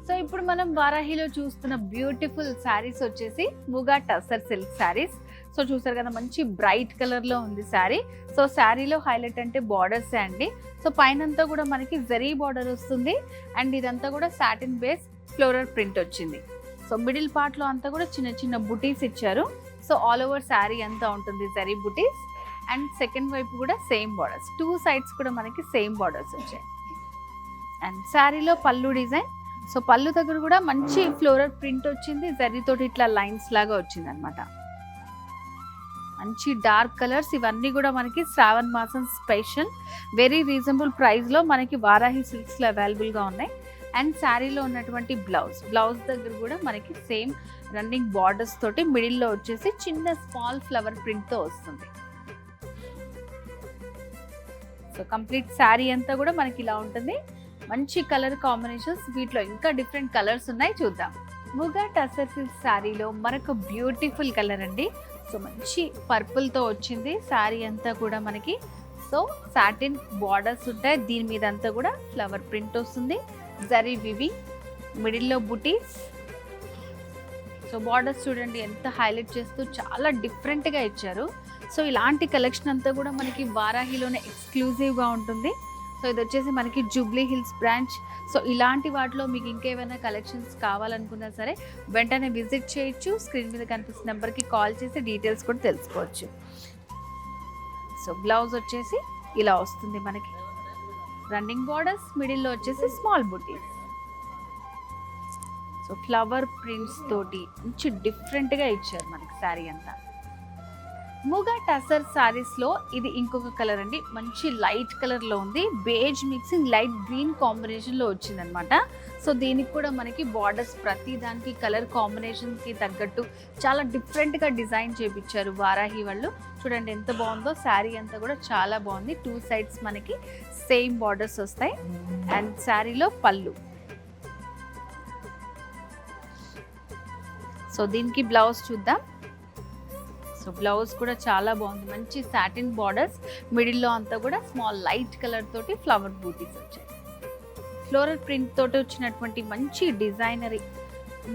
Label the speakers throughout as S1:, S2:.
S1: So ఇప్పుడు మనం వారాహిలో చూస్తున్న బ్యూటిఫుల్ శారీస్ వచ్చేసి ముగా టసర్ సిల్క్ శారీస్. సో చూసారు కదా, మంచి బ్రైట్ కలర్ లో ఉంది శారీ. సో శారీలో హైలైట్ అంటే బార్డర్స్ అండి. సో పైనంతా కూడా మనకి జరీ బార్డర్ వస్తుంది అండ్ ఇదంతా కూడా సాటిన్ బేస్ ఫ్లోరల్ ప్రింట్ వచ్చింది. సో మిడిల్ పార్ట్ లో అంతా కూడా చిన్న చిన్న బుటీస్ ఇచ్చారు. సో ఆల్ ఓవర్ శారీ అంతా ఉంటుంది జరీ బుటీస్ అండ్ సెకండ్ వైపు కూడా సేమ్ బార్డర్స్, టూ సైడ్స్ కూడా మనకి సేమ్ బార్డర్స్ వచ్చాయి. అండ్ శారీలో పళ్ళు డిజైన్. సో పళ్ళు దగ్గర కూడా మంచి ఫ్లోరల్ ప్రింట్ వచ్చింది, జరీతోటి ఇట్లా లైన్స్ లాగా వచ్చింది అనమాట. మంచి డార్క్ కలర్స్, ఇవన్నీ కూడా మనకి శ్రావణ మాసం స్పెషల్ వెరీ రీజనబుల్ ప్రైస్ లో మనకి వారాహి సిల్క్స్ లో అవైలబుల్ గా ఉన్నాయి. అండ్ శారీలో ఉన్నటువంటి బ్లౌజ్ దగ్గర కూడా మనకి సేమ్ రన్నింగ్ బార్డర్స్ తోటి మిడిల్ లో వచ్చేసి చిన్న స్మాల్ ఫ్లవర్ ప్రింట్ తో వస్తుంది. సో కంప్లీట్ శారీ అంతా కూడా మనకి ఇలా ఉంటుంది. మంచి కలర్ కాంబినేషన్స్, వీటిలో ఇంకా డిఫరెంట్ కలర్స్ ఉన్నాయి, చూద్దాం. ముగా టసర్ సిల్క్ శారీలో మరొక బ్యూటిఫుల్ కలర్ అండి. సో మంచి పర్పుల్ తో వచ్చింది శారీ అంతా కూడా మనకి. సో సాటిన్ బార్డర్స్ ఉంటాయి, దీని మీద అంతా కూడా ఫ్లవర్ ప్రింట్ వస్తుంది, జరీ వివింగ్, మిడిల్లో బుటీస్. సో బార్డర్స్ చూడండి ఎంత హైలైట్ చేస్తూ చాలా డిఫరెంట్గా ఇచ్చారు. సో ఇలాంటి కలెక్షన్ అంతా కూడా మనకి వారాహిలోనే ఎక్స్క్లూజివ్గా ఉంటుంది. సో ఇది వచ్చేసి మనకి జూబ్లీ హిల్స్ బ్రాంచ్. సో ఇలాంటి వాటిలో మీకు ఇంకేమైనా కలెక్షన్స్ కావాలనుకున్నా సరే వెంటనే విజిట్ చేయొచ్చు. స్క్రీన్ మీద కనిపిస్తున్న నెంబర్కి కాల్ చేసి డీటెయిల్స్ కూడా తెలుసుకోవచ్చు. సో బ్లౌజ్ వచ్చేసి ఇలా వస్తుంది మనకి, రన్నింగ్ బార్డర్స్, మిడిల్లో వచ్చేసి స్మాల్ బుటీస్. సో ఫ్లవర్ ప్రింట్స్ తోటి మంచి డిఫరెంట్గా ఇచ్చారు మనకి శారీ అంతా. ముగా టసర్ సారీస్ లో ఇది ఇంకొక కలర్ అండి, మంచి లైట్ కలర్ లో ఉంది, beige mixing light green combination లో వచ్చిందనమాట. సో దీనికి కూడా మనకి బార్డర్స్ ప్రతి దానికి కలర్ కాంబినేషన్ కి తగ్గట్టు చాలా డిఫరెంట్ గా డిజైన్ చేపించారు వారాహి వాళ్ళు. చూడండి ఎంత బాగుందో, శారీ అంతా కూడా చాలా బాగుంది. టూ సైడ్స్ మనకి సేమ్ బార్డర్స్ వస్తాయి అండ్ శారీలో పళ్ళు. సో దీనికి బ్లౌజ్ చూద్దాం. సో బ్లౌజ్ కూడా చాలా బాగుంది, మంచి సాటిన్ బార్డర్స్, మిడిల్లో అంతా కూడా స్మాల్ లైట్ కలర్ తోటి ఫ్లవర్ బూటీస్ వచ్చాయి. ఫ్లోరల్ ప్రింట్ తోటి వచ్చినటువంటి మంచి డిజైనరీ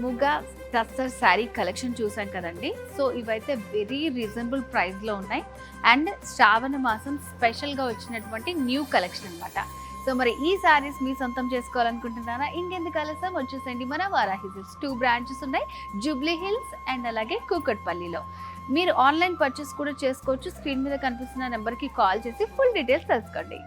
S1: ముగా టసర్ శారీ కలెక్షన్ చూసాం కదండి. సో ఇవైతే వెరీ రీజనబుల్ ప్రైస్లో ఉన్నాయి అండ్ శ్రావణ మాసం స్పెషల్గా వచ్చినటువంటి న్యూ కలెక్షన్ అనమాట. సో మరి ఈ శారీస్ మీ సొంతం చేసుకోవాలనుకుంటున్నారా? ఇంకెందుకు ఆలస్యం, వచ్చేసండి మన వారాహి సిల్క్స్. 2 బ్రాంచెస్ ఉన్నాయి, జూబ్లీ హిల్స్ అండ్ అలాగే కూకట్పల్లిలో. మీరు ఆన్లైన్ పర్చేస్ కూడా చేసుకోవచ్చు. స్క్రీన్ మీద కనిపిస్తున్న నెంబర్కి కాల్ చేసి ఫుల్ డీటెయిల్స్ తెలుసుకోండి.